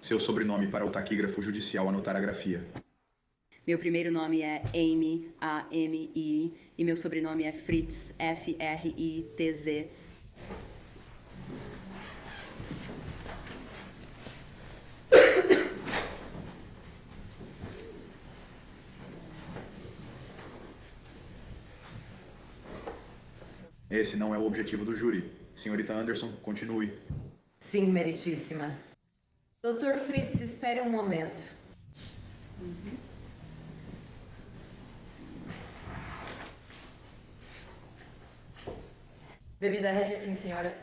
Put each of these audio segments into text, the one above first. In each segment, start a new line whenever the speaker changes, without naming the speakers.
Seu sobrenome para o taquígrafo judicial anotar a grafia.
Meu primeiro nome é Amy, A-M-I, e meu sobrenome é Fritz, F-R-I-T-Z.
Esse não é o objetivo do júri. Senhorita Anderson, continue.
Sim, meritíssima. Dr. Fritz, espere um momento. Bebida régia, sim, senhora.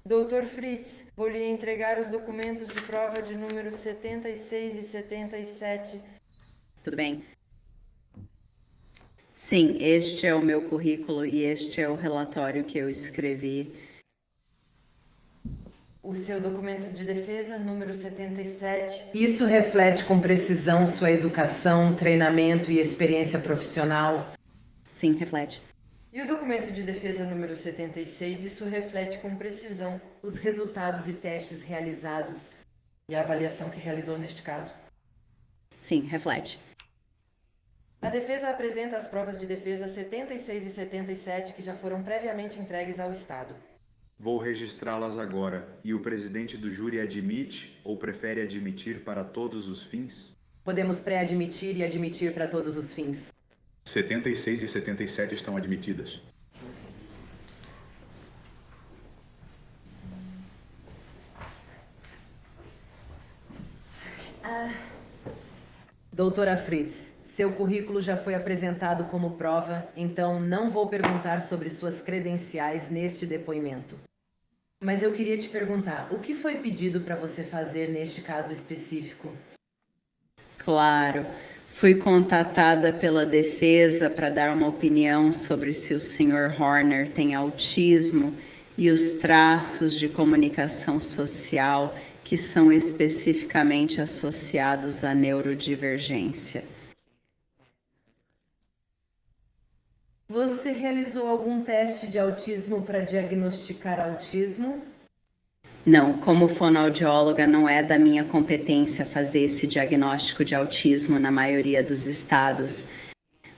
Dr. Fritz, vou lhe entregar os documentos de prova de número 76 e 77.
Tudo bem? Sim, este é o meu currículo e este é o relatório que eu escrevi.
O seu documento de defesa, número 77. Isso reflete com precisão sua educação, treinamento e experiência profissional?
Sim, reflete.
E o documento de defesa número 76, isso reflete com precisão os resultados e testes realizados e a avaliação que realizou neste caso?
Sim, reflete.
A defesa apresenta as provas de defesa 76 e 77 que já foram previamente entregues ao Estado.
Vou registrá-las agora. E o presidente do júri admite ou prefere admitir para todos os fins?
Podemos pré-admitir e admitir para todos os fins.
76 e 77 estão admitidas.
Doutora Fritz, seu currículo já foi apresentado como prova, então não vou perguntar sobre suas credenciais neste depoimento. Mas eu queria te perguntar, o que foi pedido para você fazer neste caso específico?
Claro. Fui contatada pela defesa para dar uma opinião sobre se o Sr. Horner tem autismo e os traços de comunicação social que são especificamente associados à neurodivergência.
Você realizou algum teste de autismo para diagnosticar autismo?
Não, como fonoaudióloga, não é da minha competência fazer esse diagnóstico de autismo na maioria dos estados,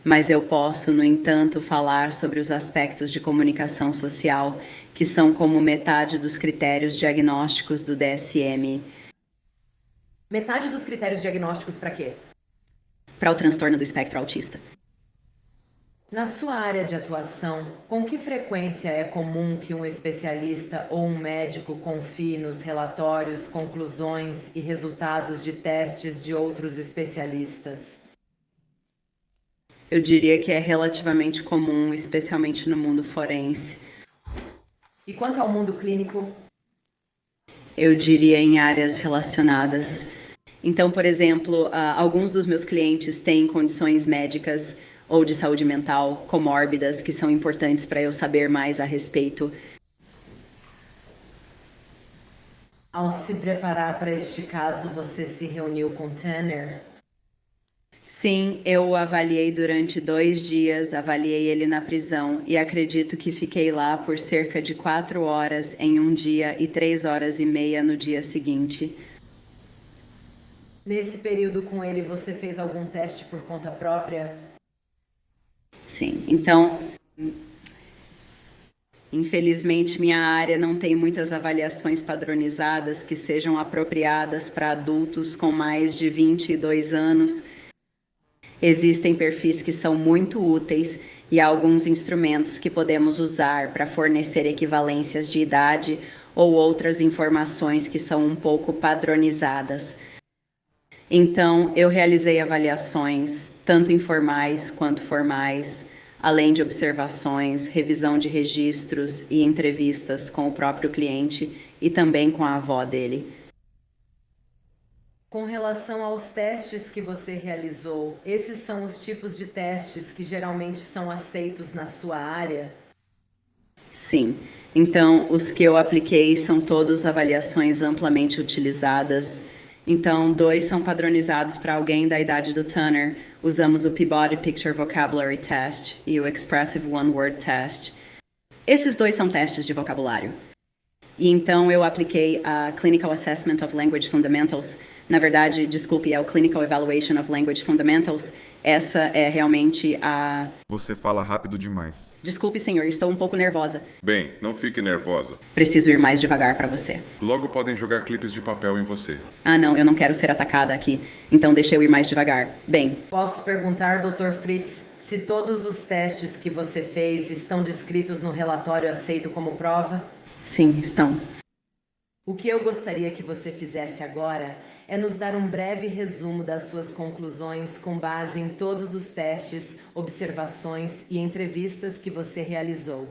mas eu posso, no entanto, falar sobre os aspectos de comunicação social que são como metade dos critérios diagnósticos do DSM.
Metade dos critérios diagnósticos para quê?
Para o transtorno do espectro autista.
Na sua área de atuação, com que frequência é comum que um especialista ou um médico confie nos relatórios, conclusões e resultados de testes de outros especialistas?
Eu diria que é relativamente comum, especialmente no mundo forense.
E quanto ao mundo clínico?
Eu diria em áreas relacionadas. Então, por exemplo, alguns dos meus clientes têm condições médicas ou de saúde mental comórbidas que são importantes para eu saber mais a respeito.
Ao se preparar para este caso, você se reuniu com Tanner?
Sim, eu o avaliei durante 2 dias, avaliei ele na prisão e acredito que fiquei lá por cerca de 4 horas em um dia e 3 horas e meia no dia seguinte.
Nesse período com ele, você fez algum teste por conta própria?
Sim, então, infelizmente minha área não tem muitas avaliações padronizadas que sejam apropriadas para adultos com mais de 22 anos. Existem perfis que são muito úteis e há alguns instrumentos que podemos usar para fornecer equivalências de idade ou outras informações que são um pouco padronizadas. Então, eu realizei avaliações, tanto informais quanto formais, além de observações, revisão de registros e entrevistas com o próprio cliente e também com a avó dele.
Com relação aos testes que você realizou, esses são os tipos de testes que geralmente são aceitos na sua área?
Sim. Então, os que eu apliquei são todos avaliações amplamente utilizadas. Então, 2 são padronizados para alguém da idade do Tanner, Usamos o Peabody Picture Vocabulary Test e o Expressive One Word Test. Esses dois são testes de vocabulário. E então eu apliquei a Clinical Assessment of Language Fundamentals. Na verdade, desculpe, é o Clinical Evaluation of Language Fundamentals. Essa é realmente a...
Você fala rápido demais.
Desculpe, senhor, estou um pouco nervosa.
Bem, não fique nervosa.
Preciso ir mais devagar para você.
Logo podem jogar clipes de papel em você.
Ah, não, eu não quero ser atacada aqui. Então deixa eu ir mais devagar. Bem,
Posso perguntar, Dr. Fritz, se todos os testes que você fez estão descritos no relatório aceito como prova?
sim, estão.
O que eu gostaria que você fizesse agora é nos dar um breve resumo das suas conclusões com base em todos os testes, observações e entrevistas que você realizou.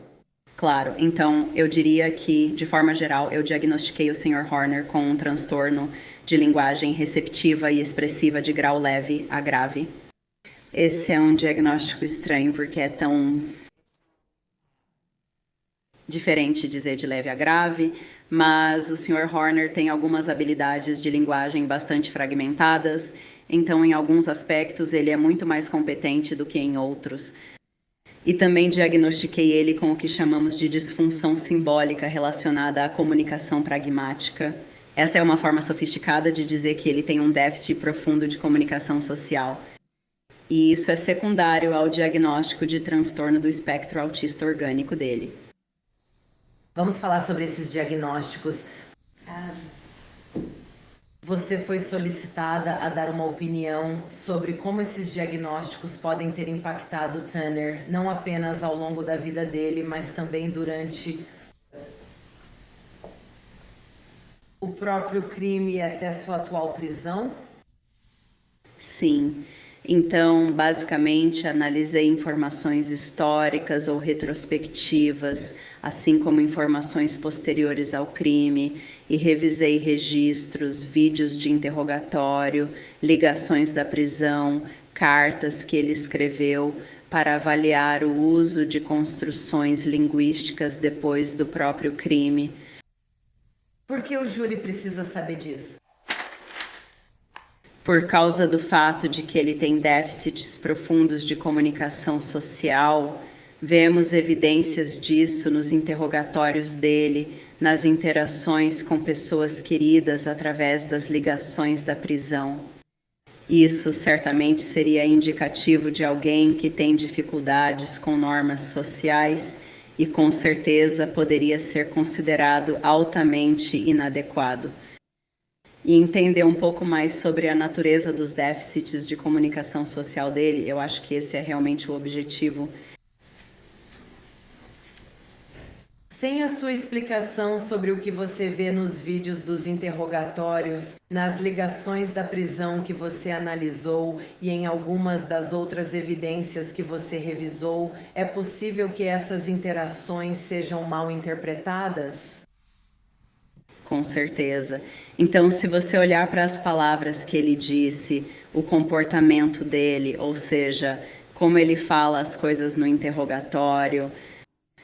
Claro, então eu diria que, de forma geral, eu diagnostiquei o Sr. Horner com um transtorno de linguagem receptiva e expressiva de grau leve a grave. Esse é um diagnóstico estranho porque é tão diferente dizer de leve a grave, mas o Sr. Horner tem algumas habilidades de linguagem bastante fragmentadas, então em alguns aspectos ele é muito mais competente do que em outros. E também diagnostiquei ele com o que chamamos de disfunção simbólica relacionada à comunicação pragmática. Essa é uma forma sofisticada de dizer que ele tem um déficit profundo de comunicação social. E isso é secundário ao diagnóstico de transtorno do espectro autista orgânico dele.
Vamos falar sobre esses diagnósticos. Você foi solicitada a dar uma opinião sobre como esses diagnósticos podem ter impactado Tanner, não apenas ao longo da vida dele, mas também durante o próprio crime e até sua atual prisão?
Sim. Então, basicamente, analisei informações históricas ou retrospectivas, assim como informações posteriores ao crime, e revisei registros, vídeos de interrogatório, ligações da prisão, cartas que ele escreveu, para avaliar o uso de construções linguísticas depois do próprio crime.
Por que o júri precisa saber disso?
Por causa do fato de que ele tem déficits profundos de comunicação social, vemos evidências disso nos interrogatórios dele, nas interações com pessoas queridas através das ligações da prisão. Isso certamente seria indicativo de alguém que tem dificuldades com normas sociais e com certeza poderia ser considerado altamente inadequado. E entender um pouco mais sobre a natureza dos déficits de comunicação social dele, eu acho que esse é realmente o objetivo.
Sem a sua explicação sobre o que você vê nos vídeos dos interrogatórios, nas ligações da prisão que você analisou e em algumas das outras evidências que você revisou, é possível que essas interações sejam mal interpretadas?
Com certeza. Então, se você olhar para as palavras que ele disse, o comportamento dele, ou seja, como ele fala as coisas no interrogatório,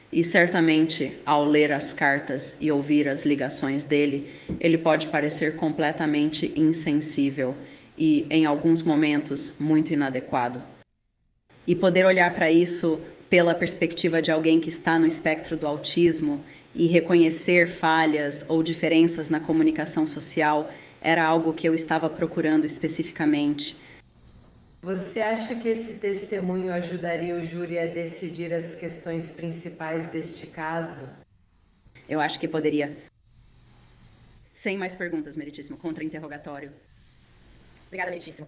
e certamente, ao ler as cartas e ouvir as ligações dele, ele pode parecer completamente insensível e, em alguns momentos, muito inadequado. E poder olhar para isso pela perspectiva de alguém que está no espectro do autismo e reconhecer falhas ou diferenças na comunicação social era algo que eu estava procurando especificamente.
Você acha que esse testemunho ajudaria o júri a decidir as questões principais deste caso?
Eu acho que poderia. Sem mais perguntas, meritíssimo. Contra-interrogatório.
Obrigada, meritíssimo.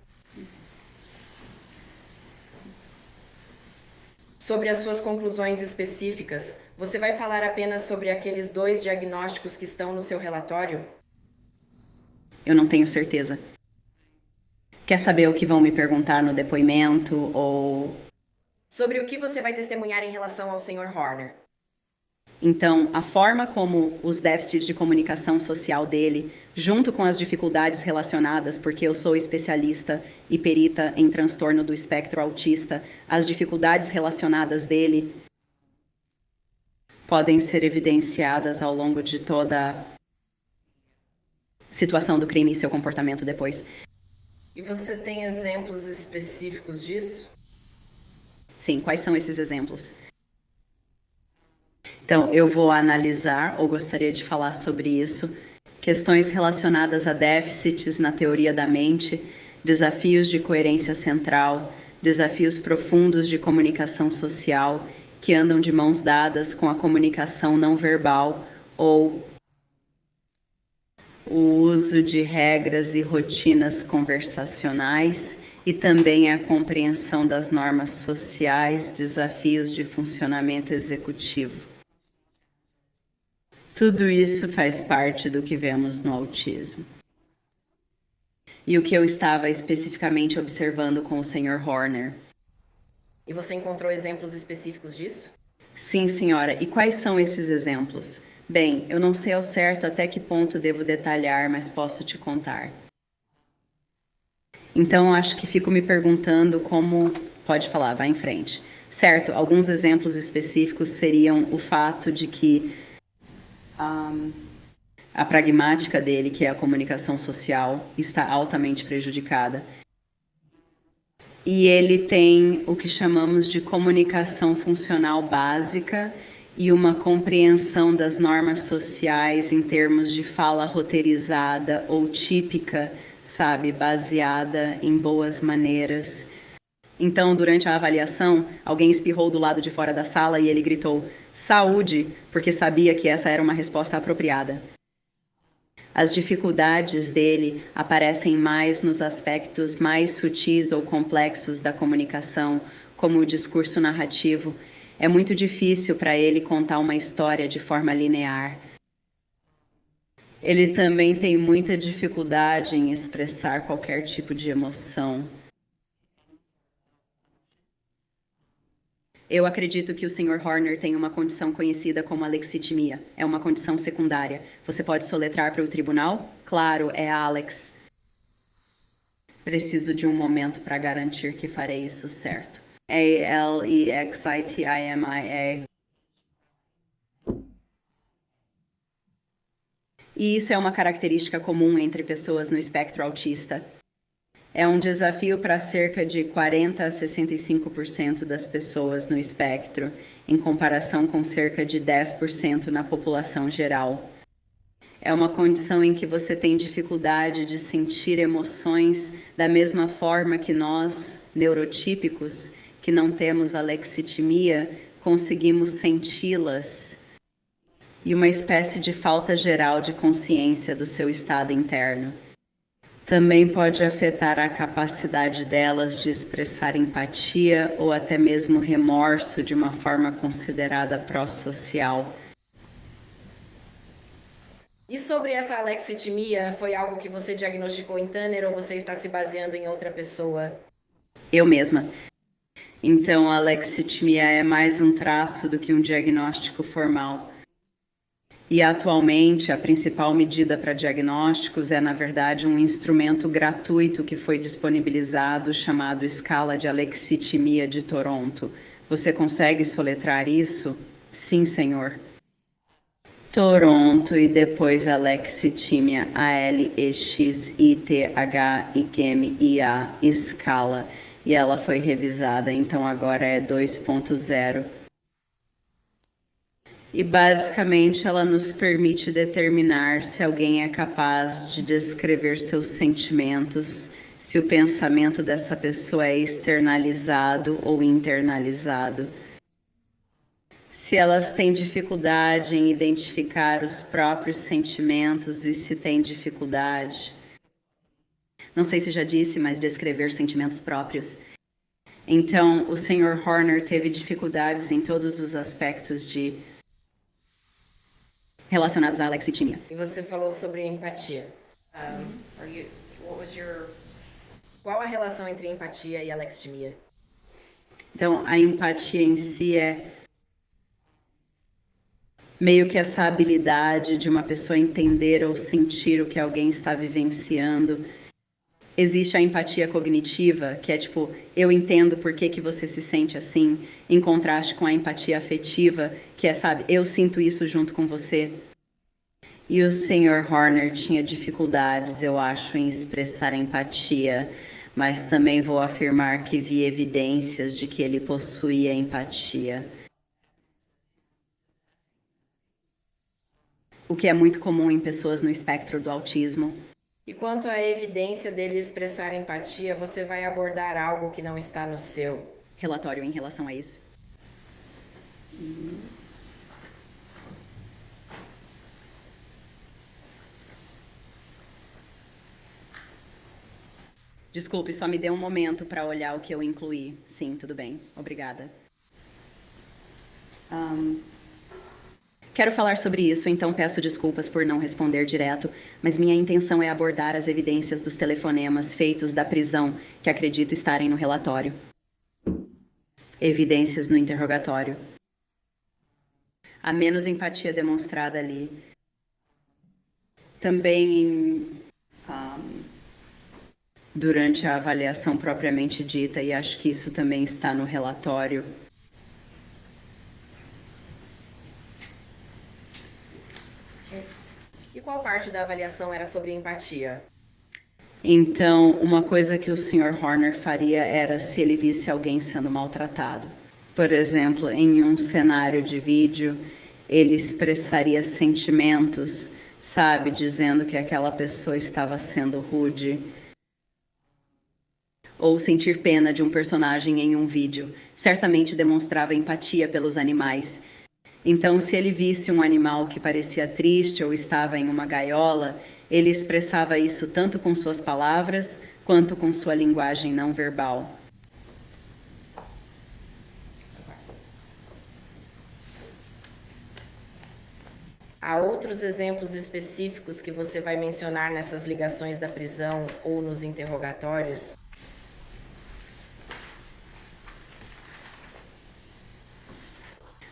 Sobre as suas conclusões específicas, você vai falar apenas sobre aqueles 2 diagnósticos que estão no seu relatório?
Eu não tenho certeza. Quer saber o que vão me perguntar no depoimento ou...
Sobre o que você vai testemunhar em relação ao Sr. Horner?
Então, a forma como os déficits de comunicação social dele, junto com as dificuldades relacionadas, porque eu sou especialista e perita em transtorno do espectro autista, as dificuldades relacionadas dele podem ser evidenciadas ao longo de toda a situação do crime e seu comportamento depois.
E você tem exemplos específicos disso?
Sim, quais são esses exemplos? Então, eu vou analisar, ou gostaria de falar sobre isso, questões relacionadas a déficits na teoria da mente, desafios de coerência central, desafios profundos de comunicação social que andam de mãos dadas com a comunicação não verbal ou o uso de regras e rotinas conversacionais e também a compreensão das normas sociais, desafios de funcionamento executivo. Tudo isso faz parte do que vemos no autismo. E o que eu estava especificamente observando com o Sr. Horner.
E você encontrou exemplos específicos disso?
Sim, senhora. E quais são esses exemplos? Bem, eu não sei ao certo até que ponto devo detalhar, mas posso te contar. Então, acho que fico me perguntando como... Pode falar, vai em frente. Certo, alguns exemplos específicos seriam o fato de que a pragmática dele, que é a comunicação social, está altamente prejudicada. E ele tem o que chamamos de comunicação funcional básica e uma compreensão das normas sociais em termos de fala roteirizada ou típica, sabe, baseada em boas maneiras. Então, durante a avaliação, alguém espirrou do lado de fora da sala e ele gritou "saúde", porque sabia que essa era uma resposta apropriada. As dificuldades dele aparecem mais nos aspectos mais sutis ou complexos da comunicação, como o discurso narrativo. É muito difícil para ele contar uma história de forma linear. Ele também tem muita dificuldade em expressar qualquer tipo de emoção. Eu acredito que o Sr. Horner tem uma condição conhecida como alexitimia. É uma condição secundária. Você pode soletrar para o tribunal? Claro, é Alex. Preciso de um momento para garantir que farei isso certo. Alexitimia. E isso é uma característica comum entre pessoas no espectro autista. É um desafio para cerca de 40% a 65% das pessoas no espectro, em comparação com cerca de 10% na população geral. É uma condição em que você tem dificuldade de sentir emoções da mesma forma que nós, neurotípicos, que não temos alexitimia, conseguimos senti-las. E uma espécie de falta geral de consciência do seu estado interno. Também pode afetar a capacidade delas de expressar empatia ou até mesmo remorso de uma forma considerada pró-social.
E sobre essa alexitimia, foi algo que você diagnosticou em Tanner ou você está se baseando em outra pessoa?
Eu mesma. Então, a alexitimia é mais um traço do que um diagnóstico formal. E atualmente a principal medida para diagnósticos é, na verdade, um instrumento gratuito que foi disponibilizado chamado Escala de Alexitimia de Toronto. Você consegue soletrar isso? Sim, senhor. Toronto e depois Alexitimia, Alexithymia, escala. E ela foi revisada, então agora é 2.0. E basicamente ela nos permite determinar se alguém é capaz de descrever seus sentimentos, se o pensamento dessa pessoa é externalizado ou internalizado. Se elas têm dificuldade em identificar os próprios sentimentos e se têm dificuldade. Não sei se já disse, mas descrever sentimentos próprios. Então, o Sr. Horner teve dificuldades em todos os aspectos relacionados à alexitimia.
E você falou sobre empatia. Qual a relação entre empatia e alexitimia?
Então, a empatia em si é meio que essa habilidade de uma pessoa entender ou sentir o que alguém está vivenciando. Existe a empatia cognitiva, que é tipo, eu entendo por que você se sente assim, em contraste com a empatia afetiva, que é, sabe, eu sinto isso junto com você. E o Sr. Horner tinha dificuldades, eu acho, em expressar empatia, mas também vou afirmar que vi evidências de que ele possuía empatia. O que é muito comum em pessoas no espectro do autismo.
E quanto à evidência dele expressar empatia, você vai abordar algo que não está no seu
relatório em relação a isso. Desculpe, só me dê um momento para olhar o que eu incluí. Sim, tudo bem. Obrigada. Quero falar sobre isso, então peço desculpas por não responder direto, mas minha intenção é abordar as evidências dos telefonemas feitos da prisão que acredito estarem no relatório. Evidências no interrogatório. Há menos empatia demonstrada ali. Também durante a avaliação propriamente dita, e acho que isso também está no relatório.
E qual parte da avaliação era sobre empatia?
Então, uma coisa que o Sr. Horner faria era se ele visse alguém sendo maltratado. Por exemplo, em um cenário de vídeo, ele expressaria sentimentos, sabe, dizendo que aquela pessoa estava sendo rude. Ou sentir pena de um personagem em um vídeo. Certamente demonstrava empatia pelos animais. Então, se ele visse um animal que parecia triste ou estava em uma gaiola, ele expressava isso tanto com suas palavras quanto com sua linguagem não verbal.
Há outros exemplos específicos que você vai mencionar nessas ligações da prisão ou nos interrogatórios?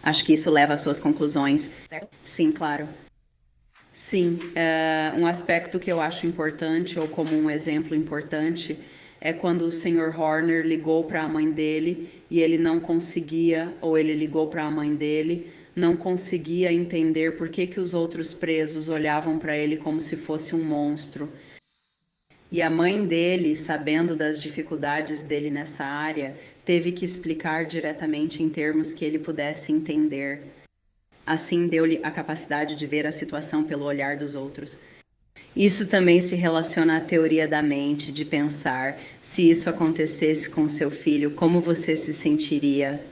Acho que isso leva às suas conclusões.
Certo?
Sim, claro. Sim, um aspecto que eu acho importante, ou como um exemplo importante, é quando o Sr. Horner ligou para a mãe dele e ele não conseguia, ou ele ligou para a mãe dele, não conseguia entender por que os outros presos olhavam para ele como se fosse um monstro. E a mãe dele, sabendo das dificuldades dele nessa área, teve que explicar diretamente em termos que ele pudesse entender. Assim, deu-lhe a capacidade de ver a situação pelo olhar dos outros. Isso também se relaciona à teoria da mente, de pensar, se isso acontecesse com seu filho, como você se sentiria?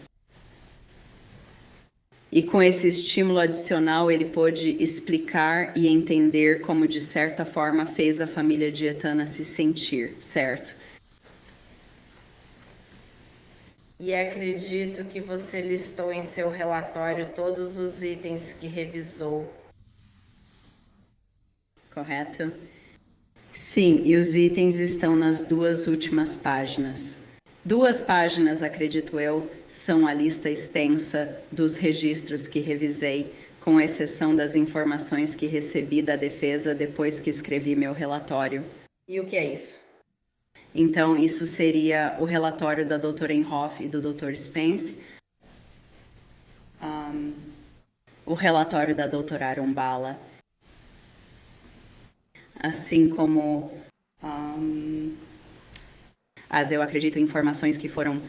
E com esse estímulo adicional, ele pôde explicar e entender como, de certa forma, fez a família Dietana se sentir, certo?
E acredito que você listou em seu relatório todos os itens que revisou.
Correto? Sim, e os itens estão nas 2 últimas páginas. 2 páginas, acredito eu, são a lista extensa dos registros que revisei, com exceção das informações que recebi da defesa depois que escrevi meu relatório.
E o que é isso?
Então, isso seria o relatório da doutora Enhoff e do Dr. Spence, o relatório da doutora Arumbala, assim como eu acredito, informações que foram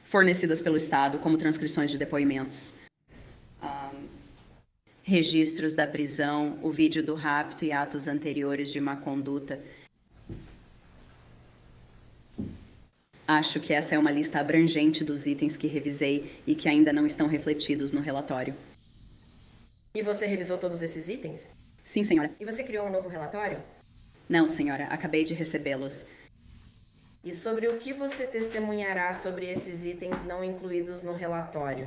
fornecidas pelo Estado, como transcrições de depoimentos, registros da prisão, o vídeo do rapto e atos anteriores de má conduta. Acho que essa é uma lista abrangente dos itens que revisei e que ainda não estão refletidos no relatório.
E você revisou todos esses itens?
Sim, senhora.
E você criou um novo relatório?
Não, senhora. Acabei de recebê-los.
E sobre o que você testemunhará sobre esses itens não incluídos no relatório?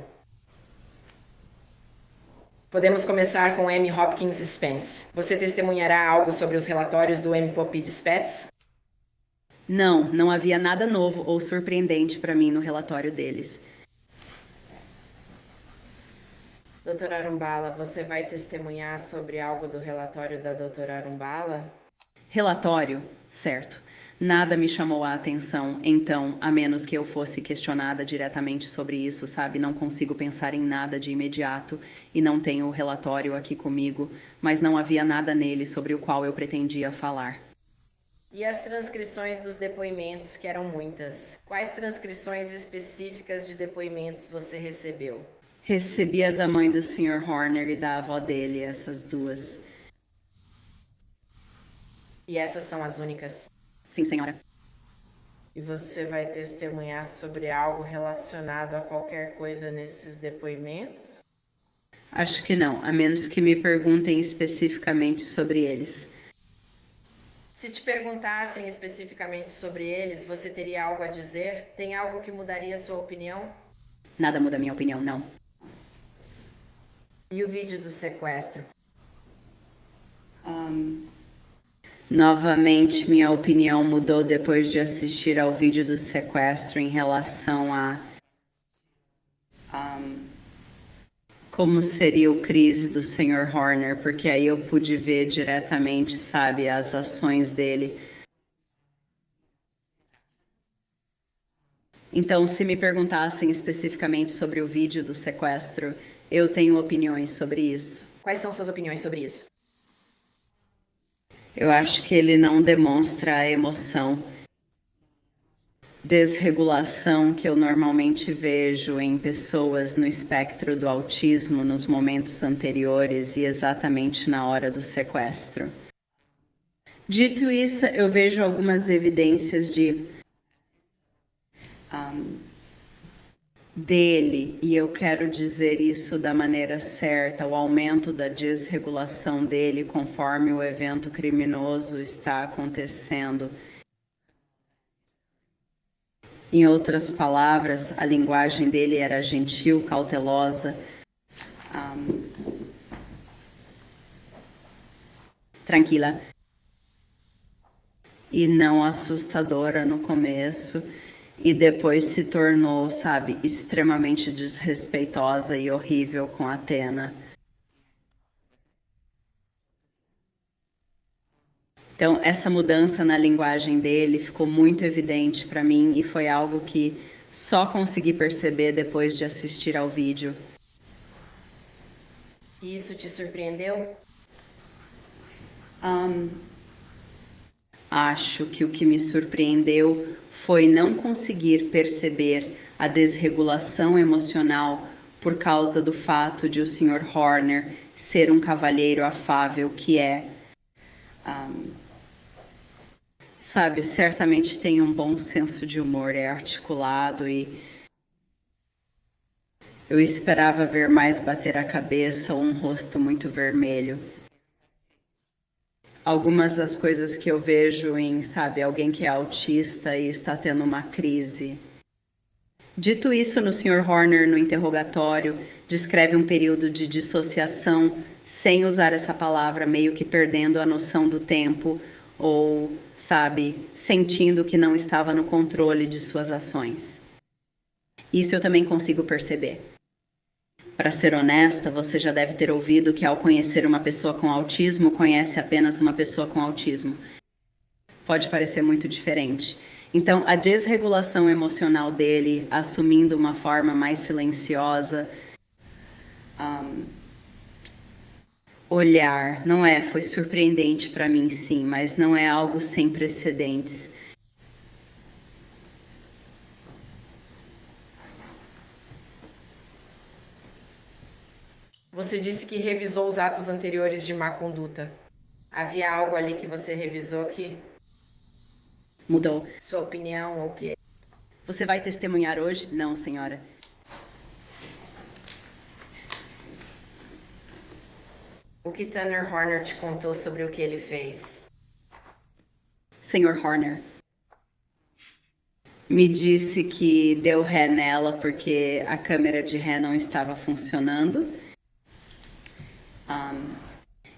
Podemos começar com M. Hopkins Spence. Você testemunhará algo sobre os relatórios do M. Popid Spence?
Não havia nada novo ou surpreendente para mim no relatório deles.
Doutora Arumbala, você vai testemunhar sobre algo do relatório da doutora Arumbala?
Relatório, certo. Nada me chamou a atenção, então, a menos que eu fosse questionada diretamente sobre isso, sabe? Não consigo pensar em nada de imediato e não tenho o relatório aqui comigo, mas não havia nada nele sobre o qual eu pretendia falar.
E as transcrições dos depoimentos, que eram muitas? Quais transcrições específicas de depoimentos você recebeu?
Recebi a da mãe do Sr. Horner e da avó dele, essas duas.
E essas são as únicas?
Sim, senhora.
E você vai testemunhar sobre algo relacionado a qualquer coisa nesses depoimentos?
Acho que não, a menos que me perguntem especificamente sobre eles.
Se te perguntassem especificamente sobre eles, você teria algo a dizer? Tem algo que mudaria sua opinião?
Nada muda minha opinião, não.
E o vídeo do sequestro?
Novamente, minha opinião mudou depois de assistir ao vídeo do sequestro em relação a como seria o crise do Sr. Horner, porque aí eu pude ver diretamente, sabe, as ações dele. Então, se me perguntassem especificamente sobre o vídeo do sequestro, eu tenho opiniões sobre isso.
Quais são suas opiniões sobre isso?
Eu acho que ele não demonstra a emoção, desregulação que eu normalmente vejo em pessoas no espectro do autismo nos momentos anteriores e exatamente na hora do sequestro. Dito isso, eu vejo algumas evidências dele, e eu quero dizer isso da maneira certa, o aumento da desregulação dele conforme o evento criminoso está acontecendo. Em outras palavras, a linguagem dele era gentil, cautelosa, tranquila e não assustadora no começo. E depois se tornou, sabe, extremamente desrespeitosa e horrível com a Athena. Então, essa mudança na linguagem dele ficou muito evidente para mim e foi algo que só consegui perceber depois de assistir ao vídeo.
E isso te surpreendeu?
Acho que o que me surpreendeu foi não conseguir perceber a desregulação emocional por causa do fato de o Sr. Horner ser um cavalheiro afável que é. Sabe, certamente tem um bom senso de humor, é articulado e eu esperava ver mais bater a cabeça ou um rosto muito vermelho. Algumas das coisas que eu vejo em, sabe, alguém que é autista e está tendo uma crise. Dito isso, no Sr. Horner, no interrogatório, descreve um período de dissociação, sem usar essa palavra, meio que perdendo a noção do tempo, ou, sabe, sentindo que não estava no controle de suas ações. Isso eu também consigo perceber. Para ser honesta, você já deve ter ouvido que ao conhecer uma pessoa com autismo, conhece apenas uma pessoa com autismo. Pode parecer muito diferente. Então, a desregulação emocional dele, assumindo uma forma mais silenciosa, olhar, não é? Foi surpreendente para mim, sim, mas não é algo sem precedentes.
Você disse que revisou os atos anteriores de má conduta. Havia algo ali que você revisou que...
Mudou.
Sua opinião ou o quê?
Você vai testemunhar hoje? Não, senhora.
O que Tanner Horner te contou sobre o que ele fez?
Sr. Horner me disse que deu ré nela porque a câmera de ré não estava funcionando.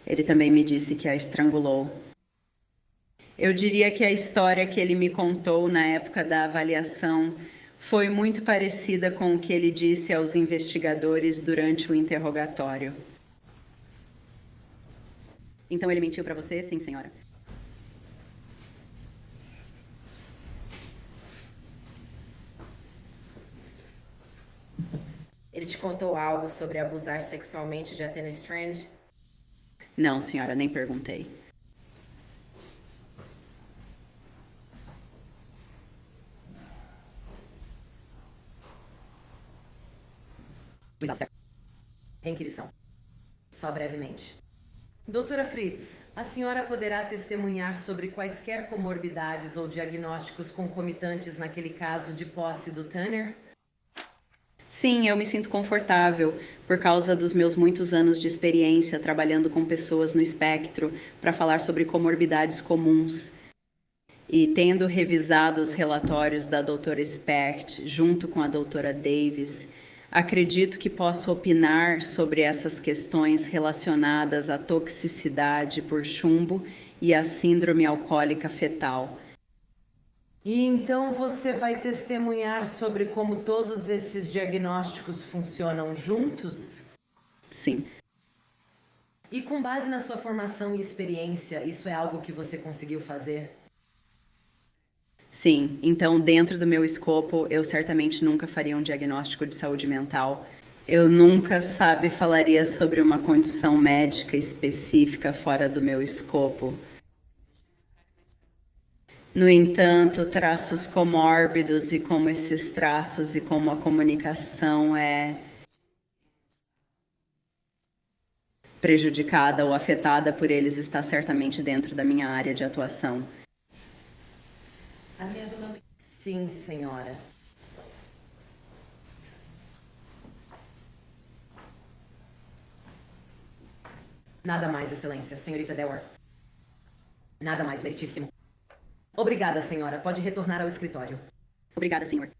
Ele também me disse que a estrangulou. Eu diria que a história que ele me contou na época da avaliação foi muito parecida com o que ele disse aos investigadores durante o interrogatório. Então ele mentiu para você? Sim, senhora.
Ele te contou algo sobre abusar sexualmente de Athena Strand?
Não, senhora, nem perguntei.
Requisição. Só brevemente. Doutora Fritz, a senhora poderá testemunhar sobre quaisquer comorbidades ou diagnósticos concomitantes naquele caso de posse do Tanner?
Sim, eu me sinto confortável por causa dos meus muitos anos de experiência trabalhando com pessoas no espectro para falar sobre comorbidades comuns. E tendo revisado os relatórios da doutora Specht junto com a doutora Davis, acredito que posso opinar sobre essas questões relacionadas à toxicidade por chumbo e à síndrome alcoólica fetal.
E então você vai testemunhar sobre como todos esses diagnósticos funcionam juntos?
Sim.
E com base na sua formação e experiência, isso é algo que você conseguiu fazer?
Sim, então dentro do meu escopo, eu certamente nunca faria um diagnóstico de saúde mental. Eu nunca, falaria sobre uma condição médica específica fora do meu escopo. No entanto, traços comórbidos e como esses traços e como a comunicação é prejudicada ou afetada por eles está certamente dentro da minha área de atuação.
Sim, senhora. Nada mais, Excelência. Senhorita Delwar. Nada mais, meritíssimo. Obrigada, senhora. Pode retornar ao escritório.
Obrigada, senhor.